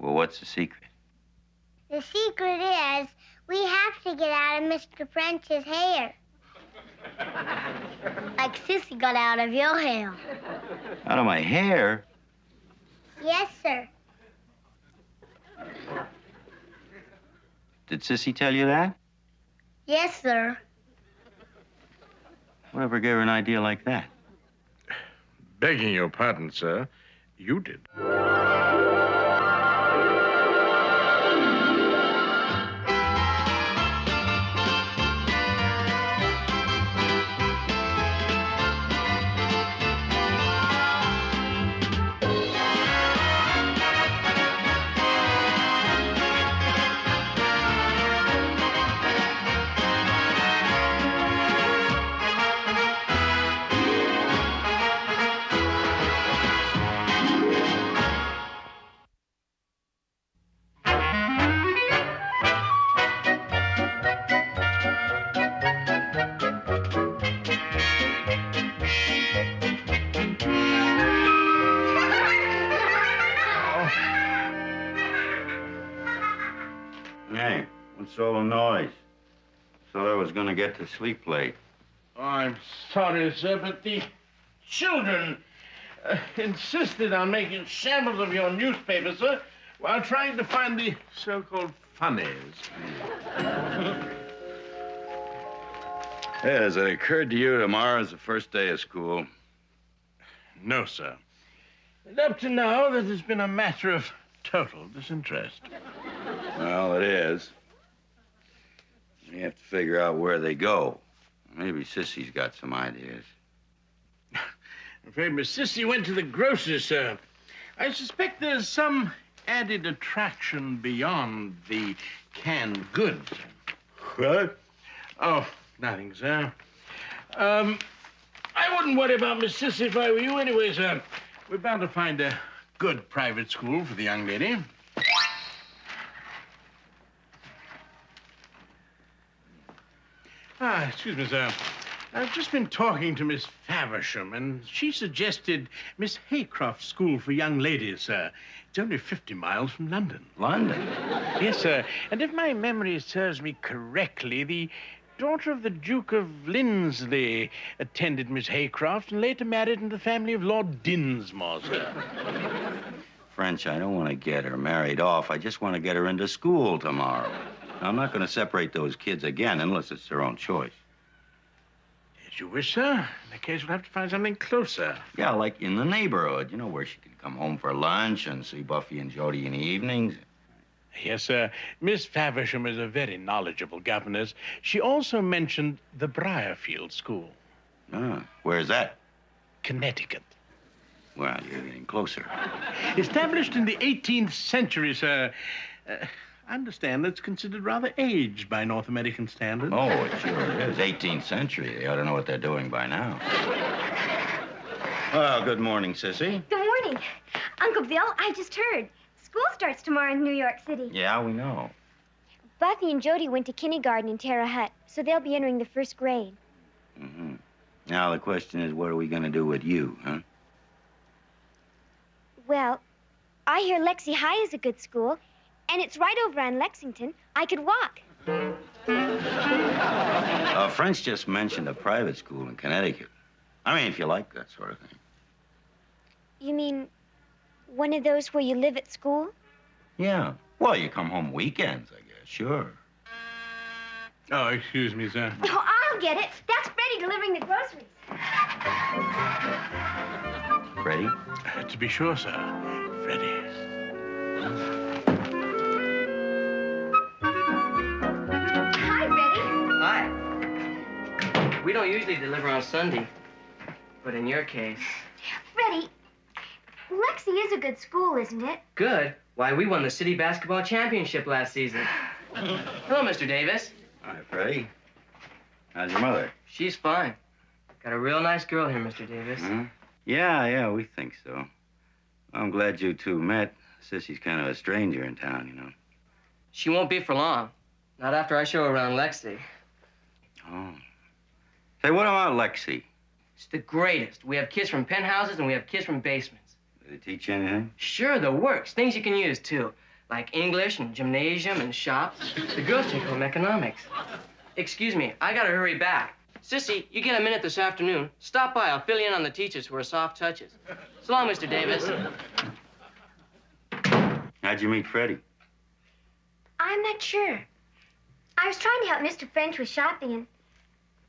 Well, what's the secret? The secret is we have to get out of Mr. French's hair. Like Sissy got out of your hair. Out of my hair? Yes, sir. Did Sissy tell you that? Yes, sir. Whatever gave her an idea like that? Begging your pardon, sir, you did. Hey, what's all the noise? Thought I was gonna get to sleep late. Oh, I'm sorry, sir, but the children insisted on making shambles of your newspaper, sir, while trying to find the so-called funnies. Has it occurred to you tomorrow's the first day of school? No, sir. And up to now, that has been a matter of total disinterest. Well, it is. You have to figure out where they go. Maybe Sissy's got some ideas. I'm afraid Miss Sissy went to the grocer's, sir. I suspect there's some added attraction beyond the canned goods. What? Oh, nothing, sir. I wouldn't worry about Miss Sissy if I were you anyway, sir. We're bound to find a good private school for the young lady. Excuse me, sir. I've just been talking to Miss Faversham, and she suggested Miss Haycroft's School for Young Ladies, sir. It's only 50 miles from London. London? Yes, sir. And if my memory serves me correctly, the daughter of the Duke of Lindsley attended Miss Haycroft and later married into the family of Lord Dinsmore, sir. French, I don't want to get her married off. I just want to get her into school tomorrow. I'm not going to separate those kids again unless it's their own choice. As you wish, sir. In that case, we'll have to find something closer. Yeah, like in the neighborhood, you know, where she can come home for lunch and see Buffy and Jody in the evenings. Yes, sir. Miss Faversham is a very knowledgeable governess. She also mentioned the Briarfield School. Ah, where's that? Connecticut. Well, you're getting closer. Established in the 18th century, sir. I understand that's considered rather aged by North American standards. Oh, it sure is. 18th century. They ought to know what they're doing by now. Well, good morning, Sissy. Good morning. Uncle Bill, I just heard. School starts tomorrow in New York City. Yeah, we know. Buffy and Jody went to kindergarten in Terre Haute, so they'll be entering the first grade. Mm-hmm. Now, the question is, what are we going to do with you, huh? Well, I hear Lexie High is a good school, and it's right over on Lexington. I could walk. French just mentioned a private school in Connecticut. I mean, if you like that sort of thing. You mean one of those where you live at school? Yeah. Well, you come home weekends, I guess. Sure. Oh, excuse me, sir. Oh, I'll get it. That's Freddie delivering the groceries. Freddie? To be sure, sir. Freddie. Hi, Freddie. Hi. We don't usually deliver on Sunday, but in your case... Freddie, Lexie is a good school, isn't it? Good. Why, we won the city basketball championship last season. Hello, Mr. Davis. Hi, Freddie. How's your mother? She's fine. Got a real nice girl here, Mr. Davis. Huh? Yeah, we think so. I'm glad you two met. Sissy's kind of a stranger in town, you know. She won't be for long. Not after I show her around Lexie. Oh. Say, what about Lexie? It's the greatest. We have kids from penthouses and we have kids from basements. Did they teach you anything? Sure, the works. Things you can use, too. like English and gymnasium and shop. The girls take home economics. Excuse me, I gotta hurry back. Sissy, you get a minute this afternoon. Stop by. I'll fill you in on the teachers who are soft touches. So long, Mr. Davis. How'd you meet Freddie? I'm not sure. I was trying to help Mr. French with shopping, and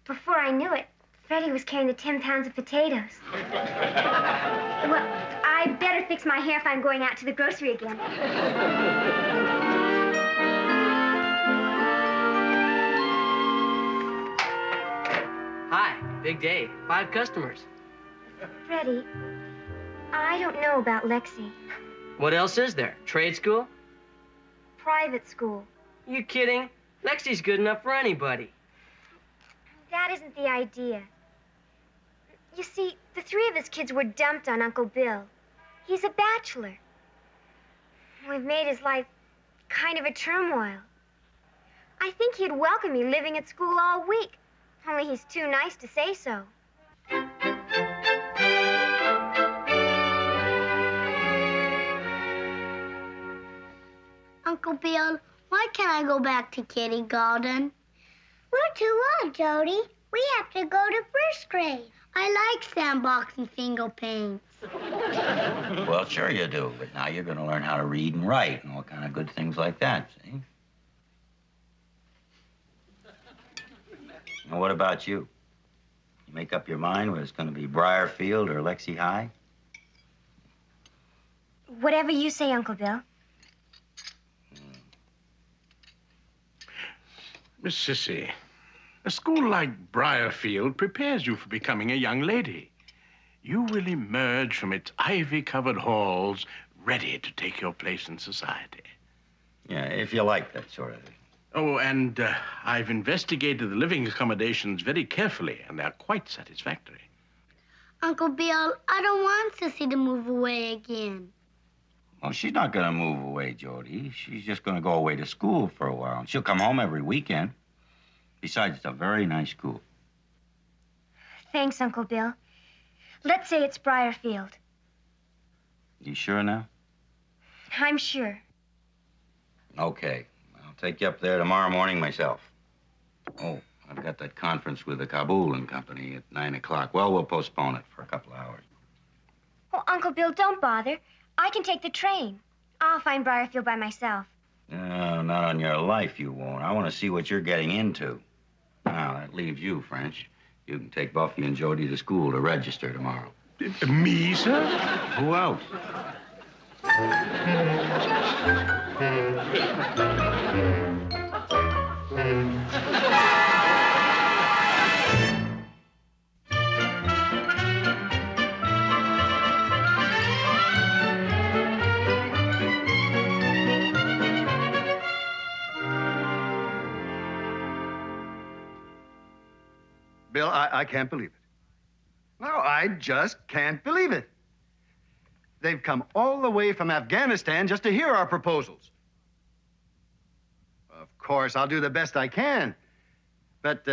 before I knew it, Freddie was carrying the 10 pounds of potatoes. Well, I better fix my hair if I'm going out to the grocery again. Hi, big day. 5 customers. Freddie, I don't know about Lexi. What else is there? Trade school? Private school. You kidding? Lexi's good enough for anybody. That isn't the idea. You see, the 3 of us kids were dumped on Uncle Bill. He's a bachelor. We've made his life kind of a turmoil. I think he'd welcome me living at school all week, only he's too nice to say so. Uncle Bill, why can't I go back to kindergarten? We're too old, Jody. We have to go to first grade. I like sandbox and single panes. Well, sure you do, but now you're going to learn how to read and write and all kind of good things like that, see? And what about you? You make up your mind whether it's going to be Briarfield or Lexi High? Whatever you say, Uncle Bill. Miss Sissy, a school like Briarfield prepares you for becoming a young lady. You will emerge from its ivy-covered halls ready to take your place in society. Yeah, if you like that sort of thing. Oh, and I've investigated the living accommodations very carefully, and they're quite satisfactory. Uncle Bill, I don't want Sissy to move away again. Well, she's not going to move away, Jody. She's just going to go away to school for a while. And she'll come home every weekend. Besides, it's a very nice school. Thanks, Uncle Bill. Let's say it's Briarfield. You sure now? I'm sure. Okay. I'll take you up there tomorrow morning myself. Oh, I've got that conference with the Kabul and Company at 9 o'clock. Well, we'll postpone it for a couple of hours. Oh, Uncle Bill, don't bother. I can take the train. I'll find Briarfield by myself. No, not on your life you won't. I want to see what you're getting into. Now, that leaves you, French. You can take Buffy and Jody to school to register tomorrow. Me, sir? Who else? Bill, I can't believe it. No, I just can't believe it. They've come all the way from Afghanistan just to hear our proposals. Of course, I'll do the best I can. But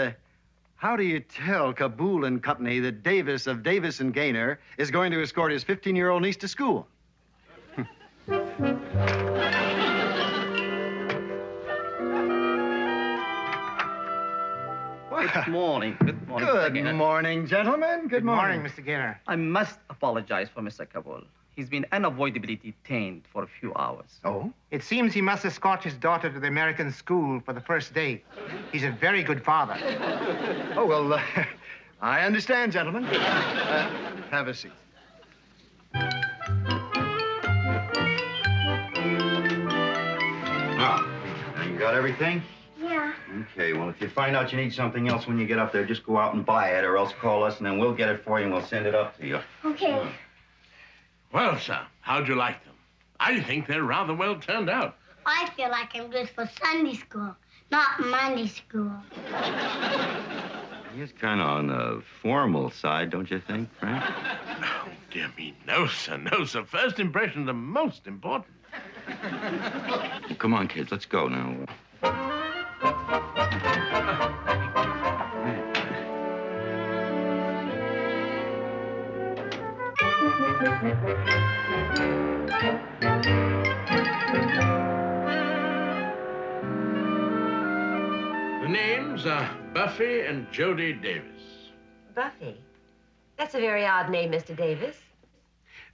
how do you tell Kabul and Company that Davis of Davis and Gaynor is going to escort his 15-year-old niece to school? Good morning. Good morning, Mr. Good Gaynor. morning, gentlemen. Good morning. Mr. Gaynor. I must apologize for Mr. Kabul. He's been unavoidably detained for a few hours. Oh? It seems he must escort his daughter to the American school for the first day. He's a very good father. Oh, well, I understand, gentlemen. Have a seat. Oh, now you got everything? Yeah. Okay, well, if you find out you need something else when you get up there, just go out and buy it, or else call us, and then we'll get it for you, and we'll send it up to you. Okay. Well, sir, how'd you like them? I think they're rather well turned out. I feel like I'm good for Sunday school, not Monday school. He's kind of on the formal side, don't you think, Frank? Oh, dear me, no, sir, no, sir. First impressions are most important. Well, come on, kids, let's go now. names are Buffy and Jody Davis. Buffy? That's a very odd name, Mr. Davis.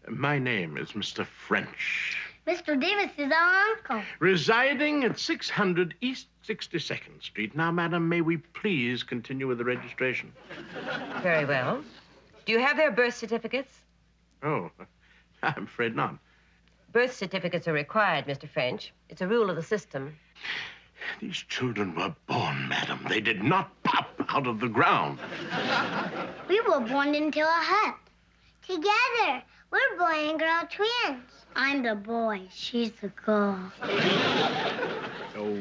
My name is Mr. French. Mr. Davis is our uncle. Residing at 600 East 62nd Street. Now, madam, may we please continue with the registration? Very well. Do you have their birth certificates? Oh, I'm afraid not. Birth certificates are required, Mr. French. It's a rule of the system. These children were born, madam. They did not pop out of the ground. We were born into a hut. Together. We're boy and girl twins. I'm the boy. She's the girl. Oh,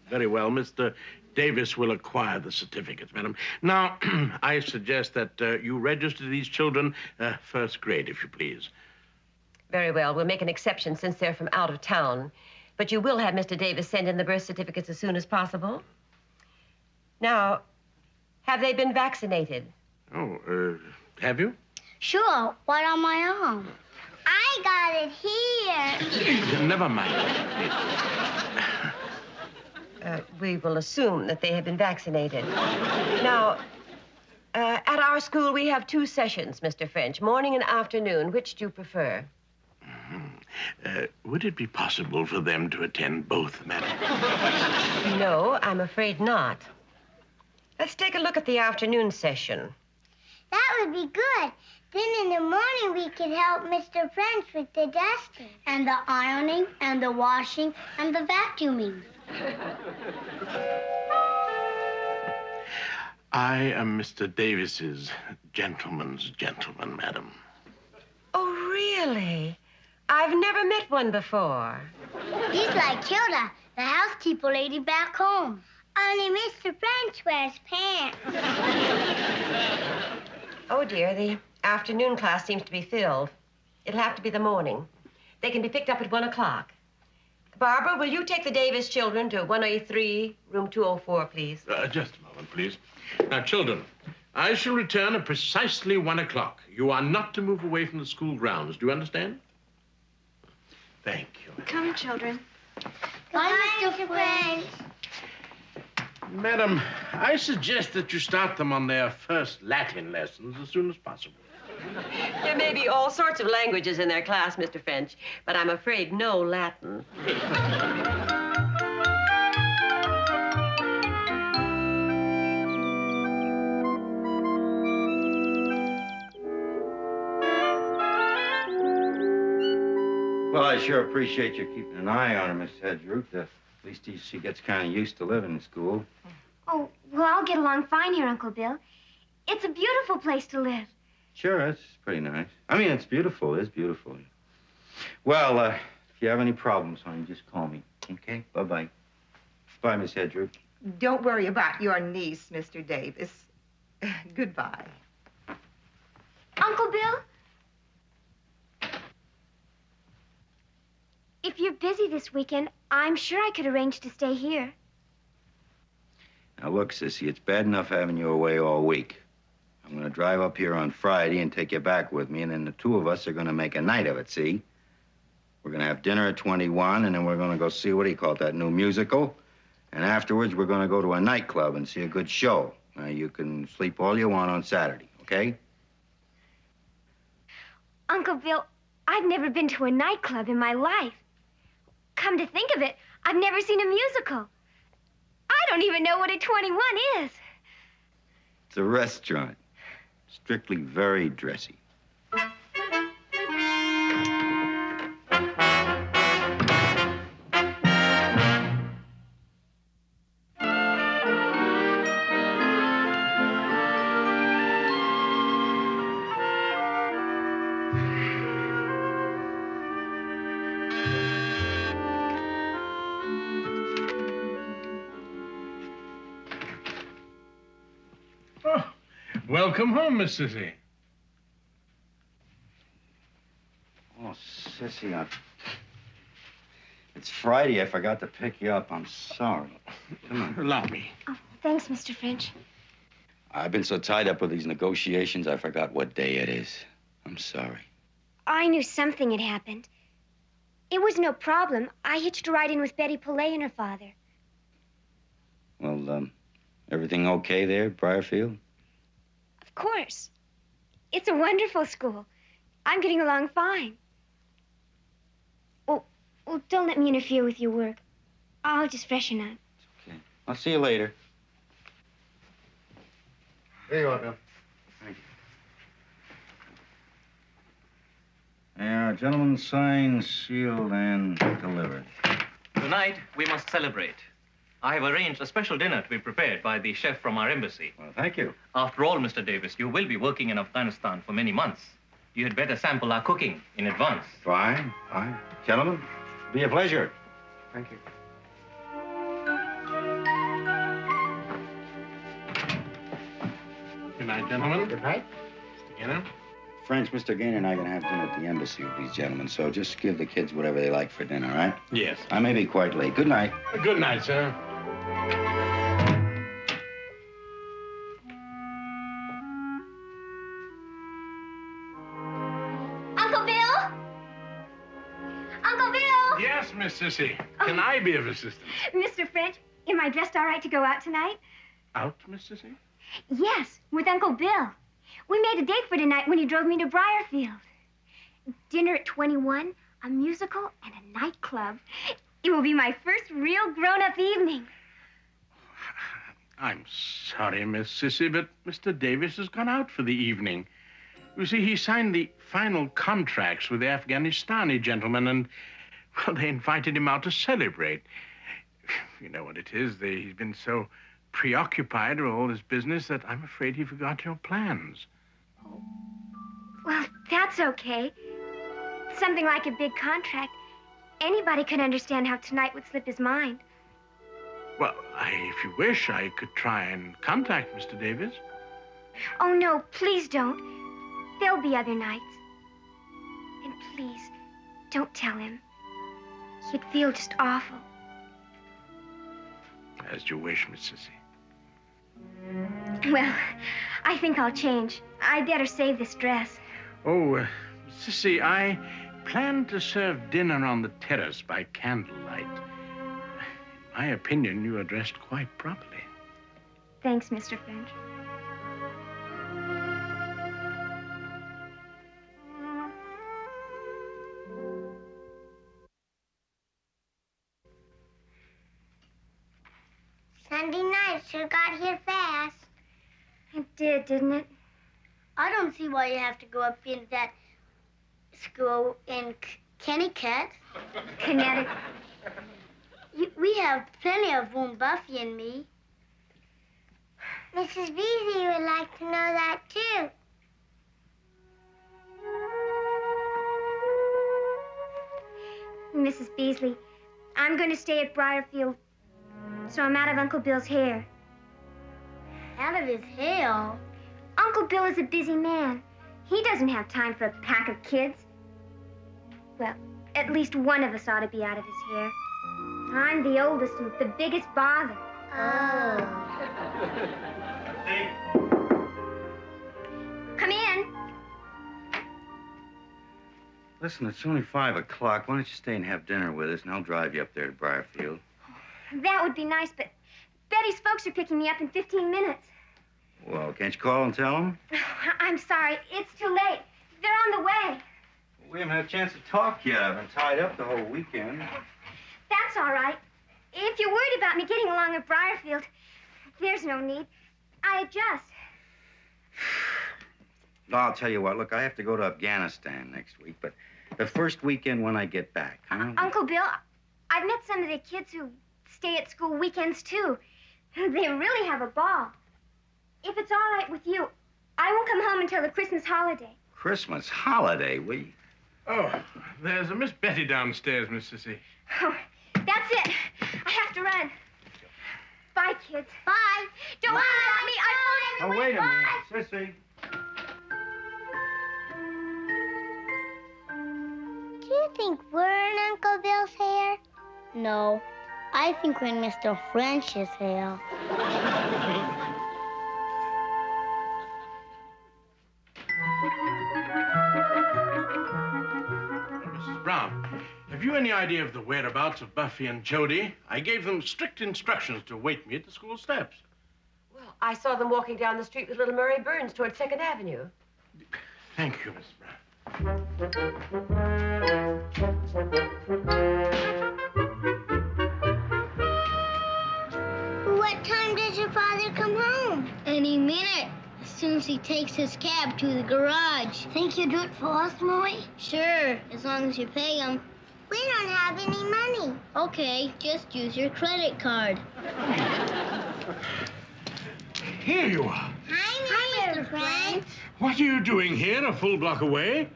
very well. Mr. Davis will acquire the certificates, madam. Now, I suggest that you register these children first grade, if you please. Very well. We'll make an exception since they're from out of town. But you will have Mr. Davis send in the birth certificates as soon as possible. Now, have they been vaccinated? Oh, have you? Sure. Right on my arm. I got it here. Never mind. We will assume that they have been vaccinated. Now, at our school, we have 2 sessions, Mr. French, morning and afternoon. Which do you prefer? Would it be possible for them to attend both, madam? No, I'm afraid not. Let's take a look at the afternoon session. That would be good. Then in the morning we could help Mr. French with the dusting and the ironing and the washing and the vacuuming. I am Mr. Davis's gentleman's gentleman, madam. Oh, really? I've never met one before. He's like Hilda, the housekeeper lady back home. Only Mr. French wears pants. Oh, dear, the afternoon class seems to be filled. It'll have to be the morning. They can be picked up at 1 o'clock. Barbara, will you take the Davis children to 1A3, room 204, please? Just a moment, please. Now, children, I shall return at precisely 1 o'clock. You are not to move away from the school grounds. Do you understand? Thank you. Come, children. Bye, Mr. French. Madam, I suggest that you start them on their first Latin lessons as soon as possible. There may be all sorts of languages in their class, Mr. French, but I'm afraid no Latin. Well, I sure appreciate you keeping an eye on her, Miss Hedgeroot. At least she gets kind of used to living in school. Oh, well, I'll get along fine here, Uncle Bill. It's a beautiful place to live. Sure, it's pretty nice. I mean, it's beautiful. It's beautiful. Well, if you have any problems, honey, just call me. Okay? Bye-bye. Bye, Miss Hedgeroot. Don't worry about your niece, Mr. Davis. Goodbye. Uncle Bill? If you're busy this weekend, I'm sure I could arrange to stay here. Now, look, Sissy, it's bad enough having you away all week. I'm going to drive up here on Friday and take you back with me, and then the 2 of us are going to make a night of it, see? We're going to have dinner at 21, and then we're going to go see, what do you call it, that new musical? And afterwards, we're going to go to a nightclub and see a good show. Now, you can sleep all you want on Saturday, okay? Uncle Bill, I've never been to a nightclub in my life. Come to think of it, I've never seen a musical. I don't even know what a 21 is. It's a restaurant. Strictly very dressy. Welcome home, Miss Sissy. Oh, Sissy, it's Friday. I forgot to pick you up. I'm sorry. Come on. Allow me. Oh, thanks, Mr. French. I've been so tied up with these negotiations, I forgot what day it is. I'm sorry. I knew something had happened. It was no problem. I hitched a ride in with Betty Poulet and her father. Well, Everything okay there at Briarfield? Of course. It's a wonderful school. I'm getting along fine. Oh, don't let me interfere with your work. I'll just freshen up. Okay. I'll see you later. Here you are, Bill. Thank you. Yeah, gentlemen, signed, sealed, and delivered. Tonight, we must celebrate. I have arranged a special dinner to be prepared by the chef from our embassy. Well, thank you. After all, Mr. Davis, you will be working in Afghanistan for many months. You had better sample our cooking in advance. Fine, fine. Gentlemen, be a pleasure. Thank you. Good night, gentlemen. Good night. Mr. Gaynor. Friends, Mr. Gaynor and I are going to have dinner at the embassy with these gentlemen, so just give the kids whatever they like for dinner, all right? Yes. I may be quite late. Good night. Good night, sir. Uncle Bill? Uncle Bill? Yes, Miss Sissy. Can I be of assistance? Mr. French, am I dressed all right to go out tonight? Out, Miss Sissy? Yes, with Uncle Bill. We made a date for tonight when he drove me to Briarfield. Dinner at 21, a musical, and a nightclub. It will be my first real grown-up evening. I'm sorry, Miss Sissy, but Mr. Davis has gone out for the evening. You see, he signed the final contracts with the Afghanistani gentlemen, and, well, they invited him out to celebrate. You know what it is. He's been so preoccupied with all this business that I'm afraid he forgot your plans. Well, that's okay. Something like a big contract. Anybody could understand how tonight would slip his mind. Well, if you wish, I could try and contact Mr. Davis. Oh, no, please don't. There'll be other nights. And please, don't tell him. He'd feel just awful. As you wish, Miss Sissy. Well, I think I'll change. I'd better save this dress. Oh, Sissy, I plan to serve dinner on the terrace by candlelight. In my opinion, you are dressed quite properly. Thanks, Mr. French. Sunday night sure got here fast. It did, didn't it? I don't see why you have to go up into that school in Connecticut. Connecticut. We have plenty of room, Buffy and me. Mrs. Beasley would like to know that, too. Mrs. Beasley, I'm going to stay at Briarfield, so I'm out of Uncle Bill's hair. Out of his hair? Uncle Bill is a busy man. He doesn't have time for a pack of kids. Well, at least one of us ought to be out of his hair. I'm the oldest and the biggest bother. Oh. Come in. Listen, it's only 5 o'clock. Why don't you stay and have dinner with us, and I'll drive you up there to Briarfield. That would be nice, but Betty's folks are picking me up in 15 minutes. Well, can't you call and tell them? I'm sorry. It's too late. They're on the way. We haven't had a chance to talk yet. I've been tied up the whole weekend. That's all right. If you're worried about me getting along at Briarfield, there's no need. I adjust. No, I'll tell you what. Look, I have to go to Afghanistan next week, but the first weekend when I get back, huh? Uncle Bill, I've met some of the kids who stay at school weekends, too. They really have a ball. If it's all right with you, I won't come home until the Christmas holiday. Christmas holiday? Oh, there's a Miss Betty downstairs, Miss Sissy. Oh, that's it. I have to run. Bye, kids. Bye. Don't worry about me. I Oh, won't wait a Bye. minute. Sissy. Do you think we're in Uncle Bill's hair? No. I think we're in Mr. French's hair. Mrs. Brown, have you any idea of the whereabouts of Buffy and Jody? I gave them strict instructions to await me at the school steps. I saw them walking down the street with little Murray Burns toward 2nd Avenue. Thank you, Miss Brown. What time does your father come home? Any minute. As soon as he takes his cab to the garage. Think you'll do it for us, Molly? Sure, as long as you pay him. We don't have any money. Okay, just use your credit card. Here you are. Hi, Mr. Frank. What are you doing here, a full block away?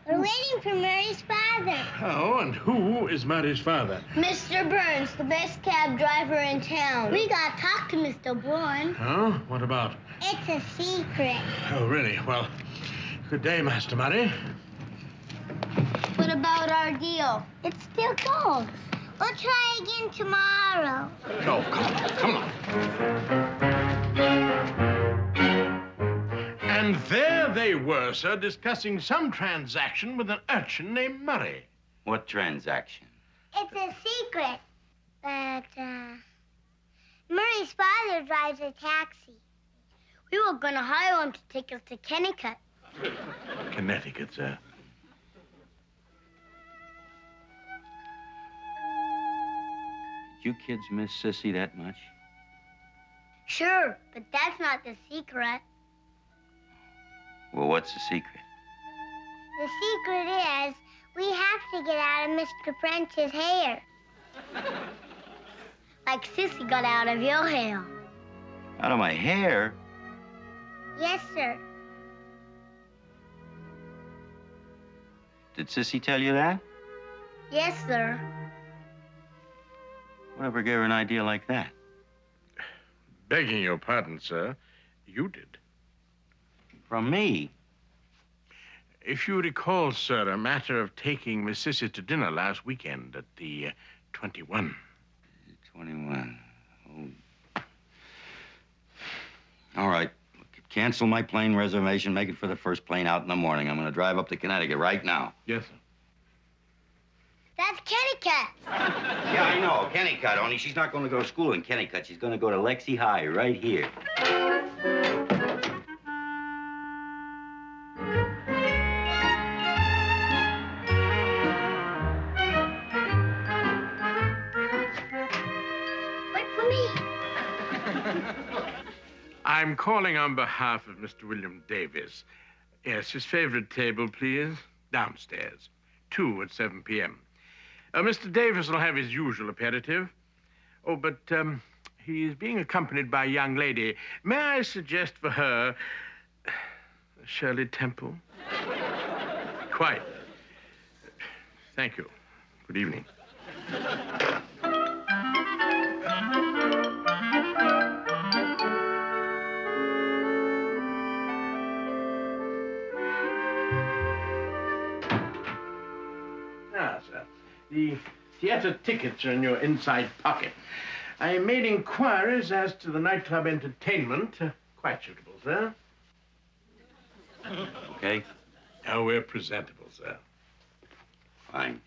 We're waiting for Murray's father. Oh, and who is Murray's father? Mr. Burns, the best cab driver in town. We got to talk to Mr. Burns. Oh, what about? It's a secret. Oh, really? Well, good day, Master Murray. What about our deal? It's still cold. We'll try again tomorrow. Oh, come on. And there they were, sir, discussing some transaction with an urchin named Murray. What transaction? It's a secret. But, Murray's father drives a taxi. We were going to hire him to take us to Connecticut. Connecticut, sir. Did you kids miss Sissy that much? Sure, but that's not the secret. Well, what's the secret? The secret is we have to get out of Mr. French's hair. Like Sissy got out of your hair. Out of my hair? Yes, sir. Did Sissy tell you that? Yes, sir. Whatever gave her an idea like that? Begging your pardon, sir, you did. From me? If you recall, sir, a matter of taking Miss Sissy to dinner last weekend at the 21. 21. Oh. All right. Cancel my plane reservation. Make it for the first plane out in the morning. I'm going to drive up to Connecticut right now. Yes, sir. That's Connecticut. Yeah, I know. Connecticut. Only she's not going to go to school in Connecticut. She's going to go to Lexi High right here. Wait for me. I'm calling on behalf of Mr. William Davis. Yes, his favorite table, please. Downstairs. 2 at 7 p.m. Mr. Davis will have his usual aperitif. Oh, but he's being accompanied by a young lady. May I suggest for her Shirley Temple? Quite. Thank you. Good evening. Ah, sir. The theater tickets are in your inside pocket. I made inquiries as to the nightclub entertainment. Quite suitable, sir. Okay? Oh, we're presentable, sir. Fine.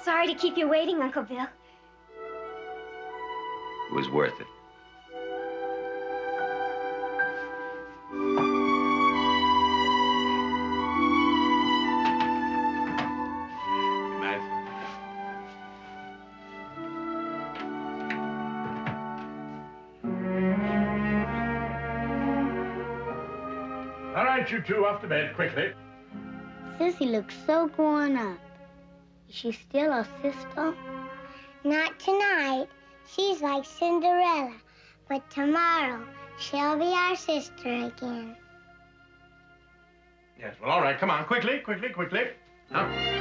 Sorry to keep you waiting, Uncle Bill. It was worth it. Good night. All right, you two, off to bed, quickly. Sissy looks so grown up. Is she still a sister? Not tonight. She's like Cinderella. But tomorrow, she'll be our sister again. Yes, well, all right, come on, quickly. Now.